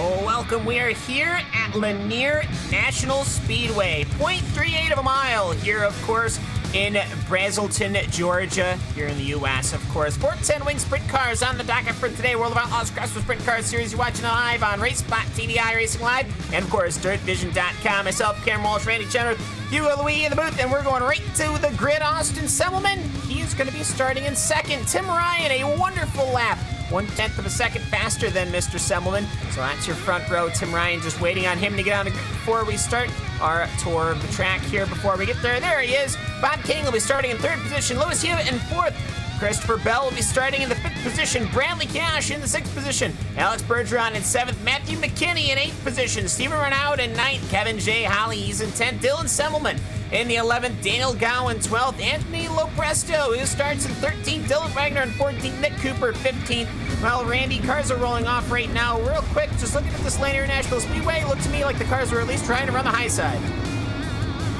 Oh, welcome. We are here at Lanier National Speedway. 0.38 of a mile here, of course, in Brazelton, Georgia, here in the U.S., of course. 410 Wing Sprint Cars on the docket for today. World of Outlaws Craftsman Sprint Car Series. You're watching live on RaceSpot TV, iRacing Live, and, of course, DirtVision.com. Myself, Cameron Walsh, Randy Chenoweth, Hugo Louie in the booth, and we're going right to the grid. Austin Semmelman, he is going to be starting in second. Tim Ryan, a wonderful lap. 1/10 of a second faster than Mr. Semmelman. So that's your front row. Tim Ryan just waiting on him to get on the grid before we start our tour of the track here. Before we get there, there he is. Bob King will be starting in third position. Lewis Hewitt in fourth. Christopher Bell will be starting in the fifth position. Bradley Cash in the sixth position. Alex Bergeron in seventh. Matthew McKinney in eighth position. Steven Renaud in ninth. Kevin J. Holly, he's in 10th. Dylan Semmelman in the 11th. Daniel Gowan 12th. Anthony Lopresto, who starts in 13th. Dylan Wagner in 14th. Nick Cooper 15th. Well, Randy, cars are rolling off right now. Real quick, just looking at this Lanier National Speedway, it looked to me like the cars were at least trying to run the high side.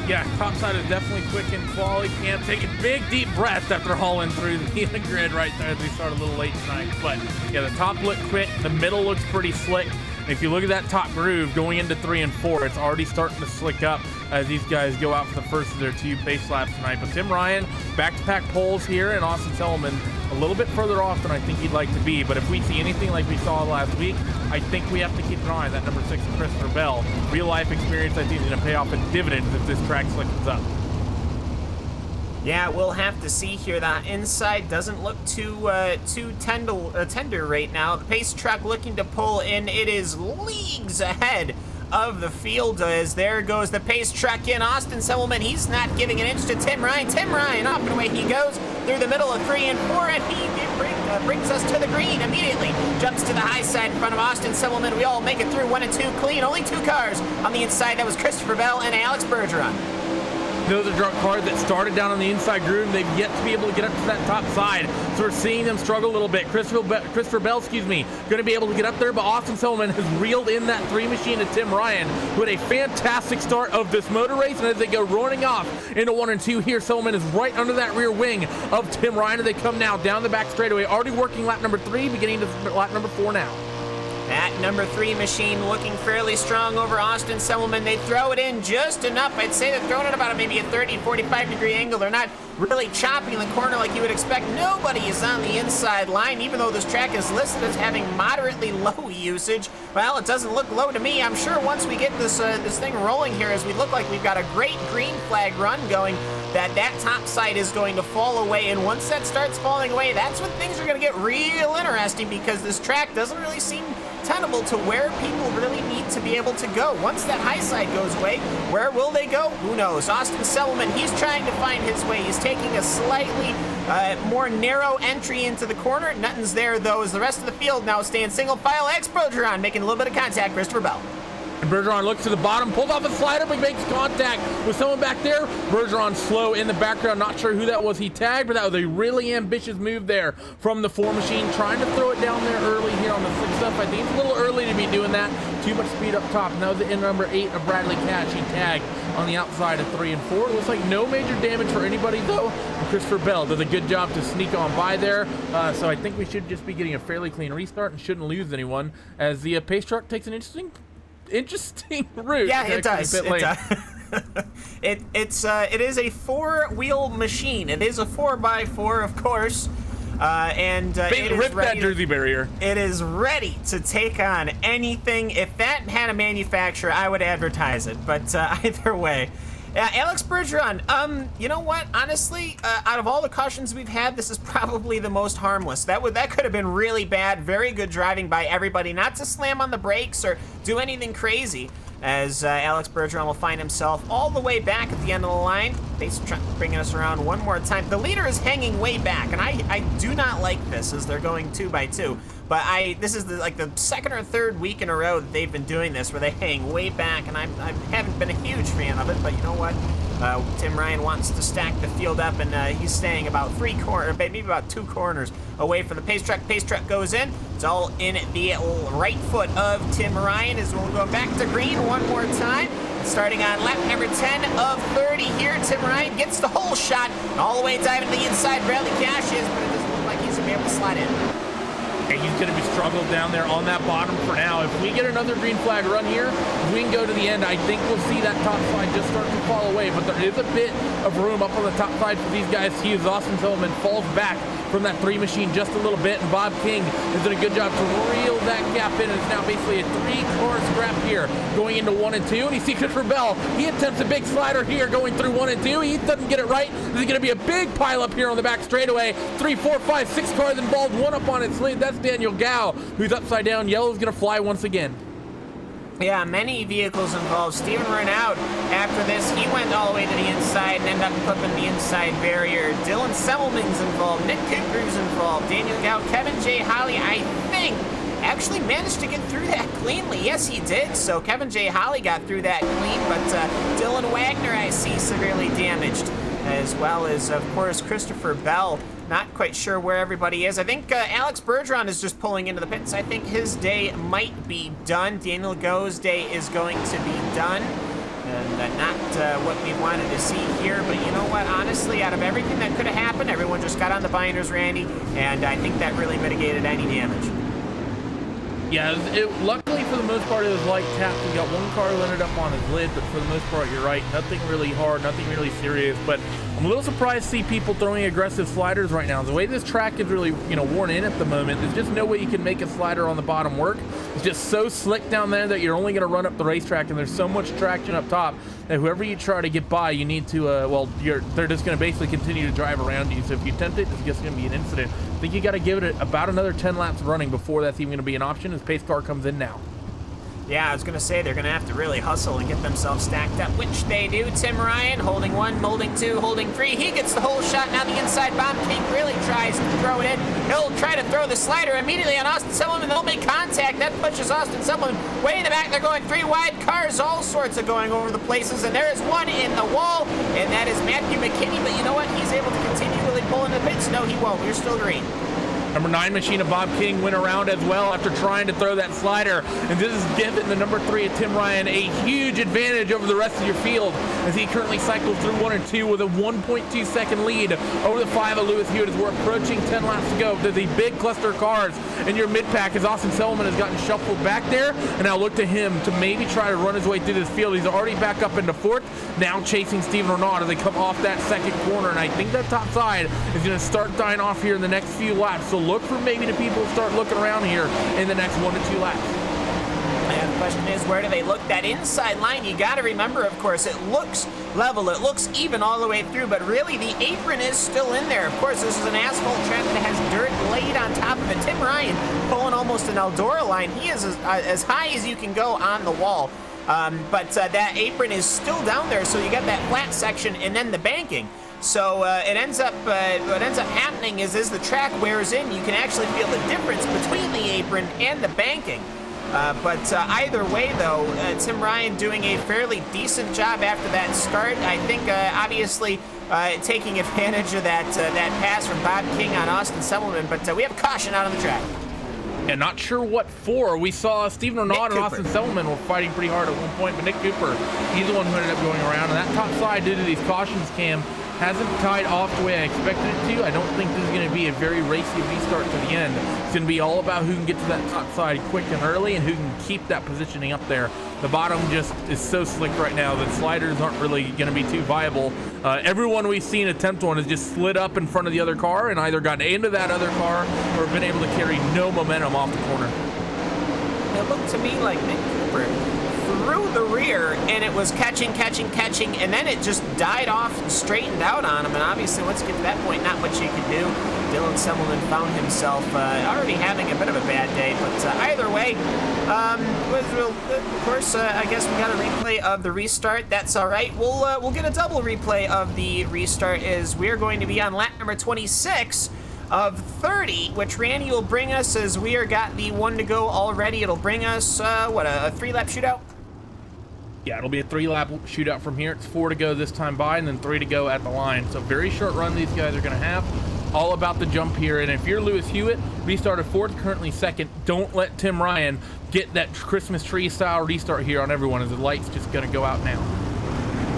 Yeah, top side is definitely quick and quality. Can't take a big, deep breath after hauling through the grid right there as we start a little late tonight. But yeah, the top looked quick. The middle looks pretty slick. And if you look at that top groove going into 3 and 4, it's already starting to slick up as these guys go out for the first of their 2 pace laps tonight. But Tim Ryan, back-to-back poles here, and Austin Semmelman a little bit further off than I think he'd like to be. But if we see anything like we saw last week, I think we have to keep an eye on that number 6, Christopher Bell. Real-life experience, I think, is going to pay off in dividends if this track slickens up. Yeah, we'll have to see here. The inside doesn't look too tender right now. The pace truck looking to pull in. It is leagues ahead of the field as there goes the pace truck in. Austin Semmelman, he's not giving an inch to Tim Ryan. Tim Ryan, off and away he goes through the middle of 3 and 4, and he brings us to the green immediately. Jumps to the high side in front of Austin Semmelman. We all make it through 1 and 2 clean. Only 2 cars on the inside. That was Christopher Bell and Alex Bergeron. Those are drunk cars that started down on the inside groove, and they've yet to be able to get up to that top side. So we're seeing them struggle a little bit. Christopher Bell, going to be able to get up there, but Austin Semmelman has reeled in that 3 machine to Tim Ryan, who had a fantastic start of this motor race. And as they go running off into 1 and 2 here, Semmelman is right under that rear wing of Tim Ryan, and they come now down the back straightaway, already working lap number 3, beginning to lap number 4 now. That number 3 machine looking fairly strong over Austin Semmelman. They throw it in just enough. I'd say they're throwing it about maybe a 30, 45 degree angle. They're not really chopping the corner like you would expect. Nobody is on the inside line, even though this track is listed as having moderately low usage. Well, it doesn't look low to me. I'm sure once we get this thing rolling here, as we look like we've got a great green flag run going, that top side is going to fall away. And once that starts falling away, that's when things are going to get real interesting, because this track doesn't really seem tenable to where people really need to be able to go. Once that high side goes away, where will they go? Who knows? Austin Semmelman, he's trying to find his way. He's taking a slightly more narrow entry into the corner. Nothing's there, though, as the rest of the field now staying single file. Alex Bergeron making a little bit of contact. Christopher Bell. And Bergeron looks to the bottom, pulls off a slider, but makes contact with someone back there. Bergeron slow in the background. Not sure who that was he tagged, but that was a really ambitious move there from the 4 machine, trying to throw it down there early here on the 6 stuff. I think it's a little early to be doing that. Too much speed up top. And that was the end number 8 of Bradley Cash. He tagged on the outside of 3 and 4. It looks like no major damage for anybody, though. And Christopher Bell does a good job to sneak on by there. So I think we should just be getting a fairly clean restart and shouldn't lose anyone, as the pace truck takes an interesting route. Yeah, it does. It is a 4-wheel machine. It is a 4x4, of course. Rip that jersey barrier. It is ready to take on anything. If that had a manufacturer, I would advertise it. But either way. Alex Bergeron, you know what? Honestly, out of all the cautions we've had, this is probably the most harmless. That could have been really bad. Very good driving by everybody. Not to slam on the brakes or do anything crazy, as Alex Bergeron will find himself all the way back at the end of the line. They're bringing us around one more time. The leader is hanging way back, and I do not like this as they're going 2 by 2. But this is like the 2nd or 3rd week in a row that they've been doing this, where they hang way back, and I haven't been a huge fan of it. But you know what? Tim Ryan wants to stack the field up, and he's staying about 3 corners, maybe about 2 corners away from the pace truck. Pace truck goes in. It's all in the right foot of Tim Ryan, as we'll go back to green one more time. Starting on lap number 10 of 30 here, Tim Ryan gets the whole shot, all the way diving to the inside. Bradley Cash is, but it doesn't look like he's going to be able to slide in. And he's going to be struggled down there on that bottom for now. If we get another green flag run here, if we can go to the end, I think we'll see that top side just start to fall away. But there is a bit of room up on the top side for these guys to use. Austin Tillman falls back from that 3 machine just a little bit, and Bob King is doing a good job to reel that gap in. It's now basically a 3-car scrap here going into 1 and 2. And you see Christopher Bell, he attempts a big slider here going through 1 and 2. He doesn't get it right. There's going to be a big pile up here on the back straightaway. 3, 4, 5, 6 cars involved, 1 up on its lead. That's Daniel Gow, who's upside down. Yellow's going to fly once again. Yeah, many vehicles involved. Steven Renaud, after this, he went all the way to the inside and ended up clipping the inside barrier. Dylan Semmelman's involved. Nick Cooper's involved. Daniel Gow, Kevin J. Holly, I think, actually managed to get through that cleanly. Yes, he did. So Kevin J. Holly got through that clean, but Dylan Wagner, I see, severely damaged, as well as, of course, Christopher Bell. Not quite sure where everybody is. I think Alex Bergeron is just pulling into the pits. I think his day might be done. Daniel Go's day is going to be done. And not what we wanted to see here. But you know what? Honestly, out of everything that could have happened, everyone just got on the binders, Randy. And I think that really mitigated any damage. Yeah, luckily for the most part it was light taps. We got 1 car landed up on his lid, but for the most part you're right, nothing really hard, nothing really serious. But I'm a little surprised to see people throwing aggressive sliders right now. The way this track is really, worn in at the moment, there's just no way you can make a slider on the bottom work. It's just so slick down there that you're only going to run up the racetrack, and there's so much traction up top that whoever you try to get by, you need to, they're just going to basically continue to drive around you. So if you attempt it, it's just going to be an incident. I think you got to give it about another 10 laps running before that's even going to be an option as pace car comes in now. Yeah, I was going to say they're going to have to really hustle and get themselves stacked up, which they do. Tim Ryan holding 1, holding 2, holding 3. He gets the whole shot. Now the inside Bob King really tries to throw it in. He'll try to throw the slider immediately on Austin Summerlin. They'll make contact. That pushes Austin Summerlin way in the back. They're going 3 wide. Cars all sorts of going over the places, and there is 1 in the wall, and that is Matthew McKinney. But you know what? He's able to continually pull in the pits. No, he won't. You're still green. Number 9 machine of Bob King went around as well after trying to throw that slider. And this is giving the number 3 of Tim Ryan a huge advantage over the rest of your field as he currently cycles through 1 and 2 with a 1.2 second lead over the 5 of Lewis Hewitt as we're approaching 10 laps to go. There's a big cluster of cars in your mid-pack as Austin Selman has gotten shuffled back there. And now look to him to maybe try to run his way through this field. He's already back up into 4th, now chasing Steven Renaud as they come off that second corner. And I think that top side is going to start dying off here in the next few laps. So look for maybe the people to start looking around here in the next 1 to 2 laps. And the question is, where do they look? That inside line, you got to remember, of course, it looks level, it looks even all the way through, but really the apron is still in there. Of course, this is an asphalt track that has dirt laid on top of it. Tim Ryan pulling almost an Eldora line. He is as high as you can go on the wall, but that apron is still down there, so you got that flat section and then the banking. So what ends up happening is as the track wears in, you can actually feel the difference between the apron and the banking. But either way, though, Tim Ryan doing a fairly decent job after that start. I think, obviously, taking advantage of that pass from Bob King on Austin Semmelman. But we have caution out on the track. Yeah, not sure what for. We saw Steven Renaud and Austin Selman were fighting pretty hard at one point, but Nick Cooper, he's the one who ended up going around. And that top side, due to these cautions, Cam, hasn't tied off the way I expected it to. I don't think this is going to be a very racy restart to the end. It's going to be all about who can get to that top side quick and early and who can keep that positioning up there. The bottom just is so slick right now that sliders aren't really going to be too viable. Everyone we've seen attempt one has just slid up in front of the other car and either gotten into that other car or been able to carry no momentum off the corner. It looked to me like Nick Cooper through the rear, and it was catching, and then it just died off and straightened out on him. And obviously, once you get to that point, not much you can do. Dylan Semmelman found himself already having a bit of a bad day, but either way, of course, I guess we got a replay of the restart. That's all right. We'll get a double replay of the restart as we're going to be on lap number 26 of 30, which Randy will bring us as we are got the 1 to go already. It'll bring us, a 3-lap shootout? Yeah, it'll be a 3-lap shootout from here. It's 4 to go this time by and then 3 to go at the line. So very short run these guys are going to have. All about the jump here. And if you're Lewis Hewitt, restarted 4th, currently 2nd. Don't let Tim Ryan get that Christmas tree style restart here on everyone as the light's just going to go out now.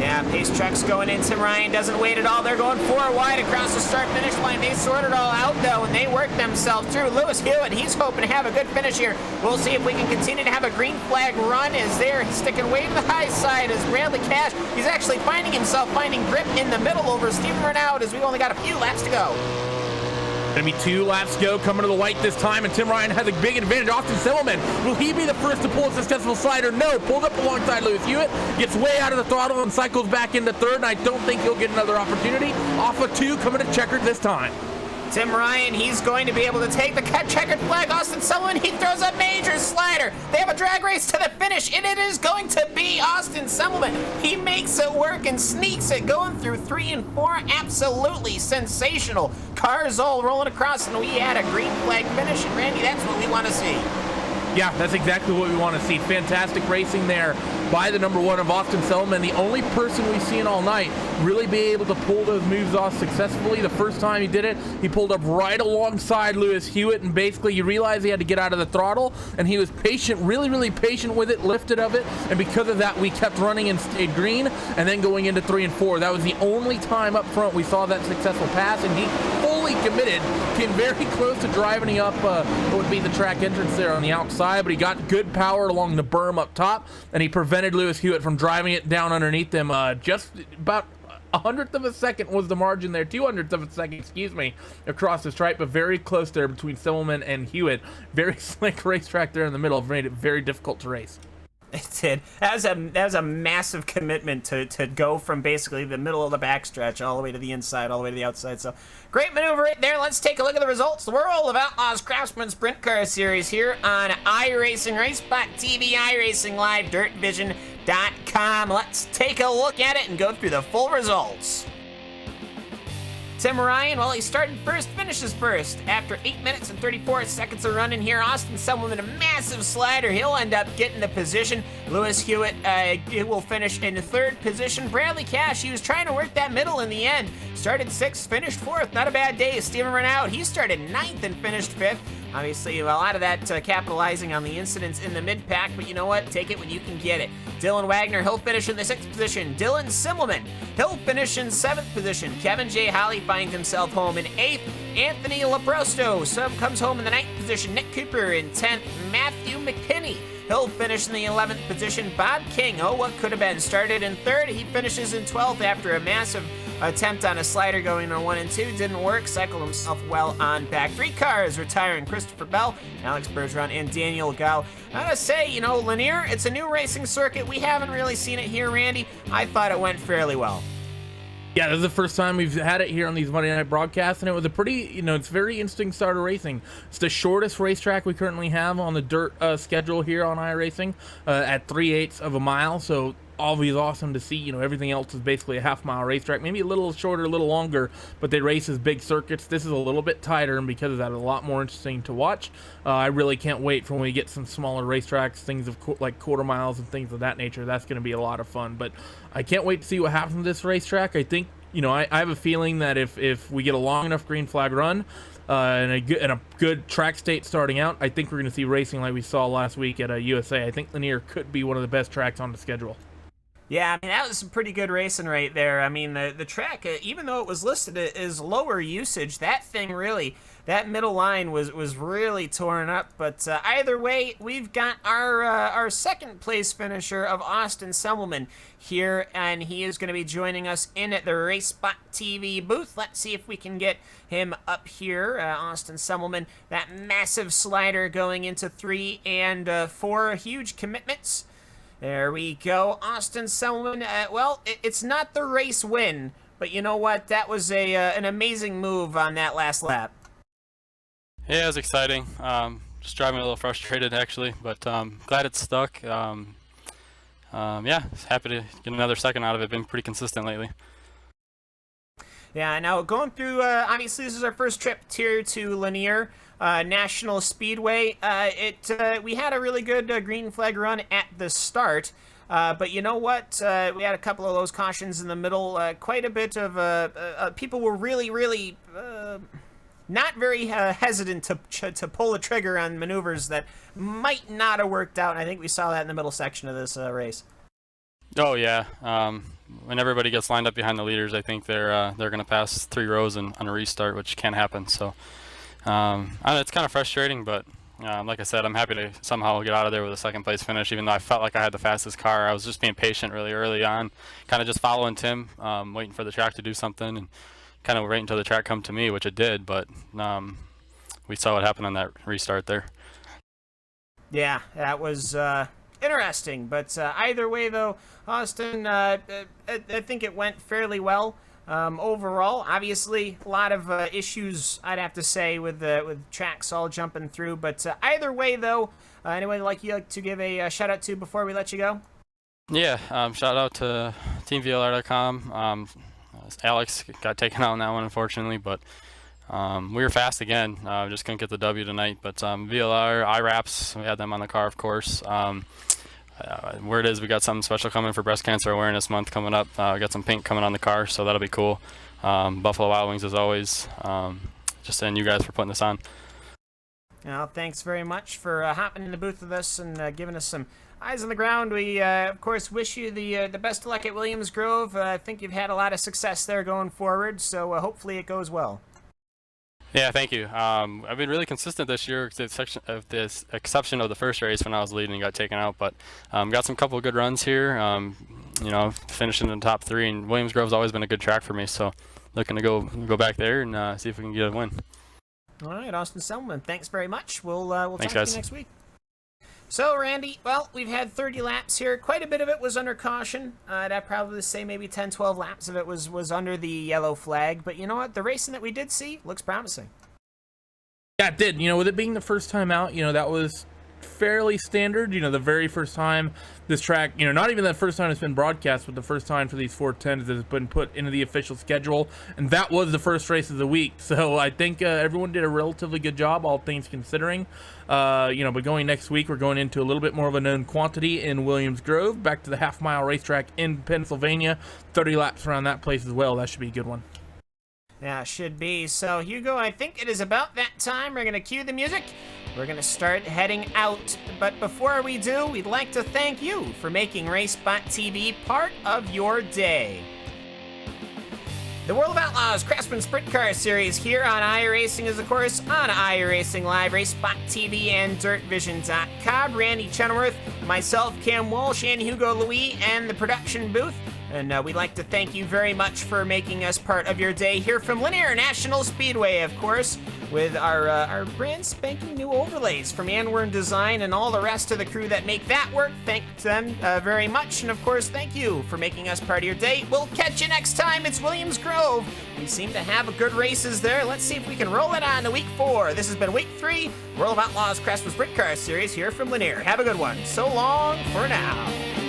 Yeah, pace trucks going in. Tim Ryan doesn't wait at all. They're going 4 wide across the start-finish line. They sort it all out, though, and they work themselves through. Lewis Hewitt, he's hoping to have a good finish here. We'll see if we can continue to have a green flag run as they're sticking way to the high side as Bradley Cash, he's actually finding grip in the middle over Steven Renaud as we've only got a few laps to go. Gonna be 2 laps to go, coming to the white this time, and Tim Ryan has a big advantage. Austin Simmelman, will he be the first to pull a successful slider? No, pulled up alongside Lewis Hewitt, gets way out of the throttle and cycles back into third, and I don't think he'll get another opportunity. Off of 2, coming to checkered this time. Tim Ryan, he's going to be able to take the checkered flag. Austin Sullivan, he throws a major slider. They have a drag race to the finish, and it is going to be Austin Sullivan. He makes it work and sneaks it, going through 3 and 4. Absolutely sensational. Cars all rolling across, and we had a green flag finish, and Randy, that's what we want to see. Yeah, that's exactly what we want to see. Fantastic racing there by the number 1 of Austin Selman, the only person we've seen all night really be able to pull those moves off successfully. The first time he did it, he pulled up right alongside Lewis Hewitt, and basically you realize he had to get out of the throttle, and he was patient, really patient with it, lifted of it, and because of that, we kept running and stayed green, and then going into 3 and 4. That was the only time up front we saw that successful pass, and he fully committed, came very close to driving up what would be the track entrance there on the outside, but he got good power along the berm up top, and he prevented Lewis Hewitt from driving it down underneath them. Just about 100th of a second was the margin there, 200th of a second, excuse me, across the stripe, but very close there between Silverman and Hewitt. Very slick racetrack there in the middle, made it very difficult to race. It did. That was a massive commitment to go from basically the middle of the backstretch all the way to the inside, all the way to the outside. So great maneuver right there. Let's take a look at the results. The World of Outlaws Craftsman Sprint Car Series here on iRacing, RaceSpot TV, iRacing Live, DirtVision.com. Let's take a look at it and go through the full results. Tim Ryan, well, he started first, finishes first. After 8 minutes and 34 seconds of running here, Austin Selman, a massive slider. He'll end up getting the position. Lewis Hewitt will finish in 3rd position. Bradley Cash, he was trying to work that middle in the end. Started 6th, finished 4th. Not a bad day. Steven Renaud, he started 9th and finished 5th. Obviously, a lot of that capitalizing on the incidents in the mid-pack, but you know what? Take it when you can get it. Dylan Wagner, he'll finish in the 6th position. Dylan Simmelman, he'll finish in 7th position. Kevin J. Holly finds himself home in 8th. Anthony Laprosto comes home in the 9th position. Nick Cooper in 10th. Matthew McKinney, he'll finish in the 11th position. Bob King, what could have been, started in 3rd. He finishes in 12th after a massive attempt on a slider going on 1 and 2. Didn't work. Cycled himself well on back. 3 cars retiring. Christopher Bell, Alex Bergeron, and Daniel Gao. I gotta say, Lanier, it's a new racing circuit. We haven't really seen it here, Randy. I thought it went fairly well. Yeah, this is the first time we've had it here on these Monday night broadcasts, and it was a pretty, it's very interesting start of racing. It's the shortest racetrack we currently have on the dirt schedule here on iRacing at 3/8 of a mile, so always awesome to see. Everything else is basically a half-mile racetrack, maybe a little shorter, a little longer, but they race as big circuits. This is a little bit tighter, and because of that, a lot more interesting to watch. I really can't wait for when we get some smaller racetracks, things of like quarter miles and things of that nature. That's going to be a lot of fun, but I can't wait to see what happens with this racetrack. I think, I have a feeling that if we get a long enough green flag run, and a good track state starting out, I think we're going to see racing like we saw last week at USA. I think Lanier could be one of the best tracks on the schedule. Yeah, that was some pretty good racing right there. The track, even though it was listed as lower usage, that thing really, that middle line was really torn up. But either way, we've got our 2nd place finisher of Austin Selman here, and he is going to be joining us in at the RaceSpot TV booth. Let's see if we can get him up here. Austin Selman, that massive slider going into 3 and 4, huge commitments. There we go, Austin Selman. It's not the race win, but you know what? That was an amazing move on that last lap. Yeah, it was exciting. Just driving a little frustrated, actually, but glad it stuck. Yeah, happy to get another second out of it. Been pretty consistent lately. Yeah, now going through, obviously this is our first trip here to Lanier National Speedway. We had a really good green flag run at the start, but you know what? We had a couple of those cautions in the middle. Quite a bit of people were really not very hesitant to pull the trigger on maneuvers that might not have worked out, and I think we saw that in the middle section of this race. Oh yeah, when everybody gets lined up behind the leaders, I think they're going to pass 3 rows on a restart, which can't happen. So it's kind of frustrating, but like I said, I'm happy to somehow get out of there with a second place finish, even though I felt like I had the fastest car. I was just being patient really early on, kind of just following Tim, waiting for the track to do something, and kind of waiting until the track come to me, which it did, but we saw what happened on that restart there. Yeah, that was interesting, but either way, though, Austin, I think it went fairly well. Overall, obviously, a lot of issues, I'd have to say, with tracks all jumping through. But either way, though, anyone like you like to give a shout-out to before we let you go? Yeah, shout out to TeamVLR.com. Alex got taken out on that one, unfortunately, but we were fast again. Just couldn't get the W tonight. But VLR, iRaps, we had them on the car, of course. Word is we got something special coming for Breast Cancer Awareness Month coming up. We got some pink coming on the car, so that'll be cool. Buffalo Wild Wings, as always. Just saying you guys for putting this on. Well, thanks very much for hopping in the booth with us and giving us some eyes on the ground. We, of course, wish you the best of luck at Williams Grove. I think you've had a lot of success there going forward, so hopefully it goes well. Yeah, thank you. I've been really consistent this year, with the exception of the first race when I was leading and got taken out. But got some couple of good runs here. Finishing in the top 3, and Williams Grove's always been a good track for me. So looking to go back there and see if we can get a win. All right, Austin Selman, thanks very much. We'll Thanks, talk guys. to you next week. So, Randy, well, we've had 30 laps here. Quite a bit of it was under caution. I'd probably say maybe 10, 12 laps of it was under the yellow flag. But you know what? The racing that we did see looks promising. Yeah, it did. With it being the first time out, that was fairly standard. The very first time this track, not even the first time it's been broadcast, but the first time for these 410s that has been put into the official schedule. And that was the first race of the week. So I think everyone did a relatively good job, all things considering. But going next week, we're going into a little bit more of a known quantity in Williams Grove, back to the half-mile racetrack in Pennsylvania. 30 laps around that place as well. That should be a good one. Yeah, should be. So, Hugo, I think it is about that time. We're going to cue the music. We're going to start heading out. But before we do, we'd like to thank you for making RaceBot TV part of your day. The World of Outlaws Craftsman Sprint Car Series here on iRacing is, of course, on iRacing Live, RaceBot TV, and DirtVision.com. Randy Chenoweth, myself, Cam Walsh, and Hugo Louis, and the production booth. And we'd like to thank you very much for making us part of your day here from Lanier National Speedway, of course, with our brand spanking new overlays from Anwern Design and all the rest of the crew that make that work. Thank them very much. And, of course, thank you for making us part of your day. We'll catch you next time. It's Williams Grove. We seem to have good races there. Let's see if we can roll it on to week 4. This has been week 3, World of Outlaws Craftsman Sprint Car Series here from Lanier. Have a good one. So long for now.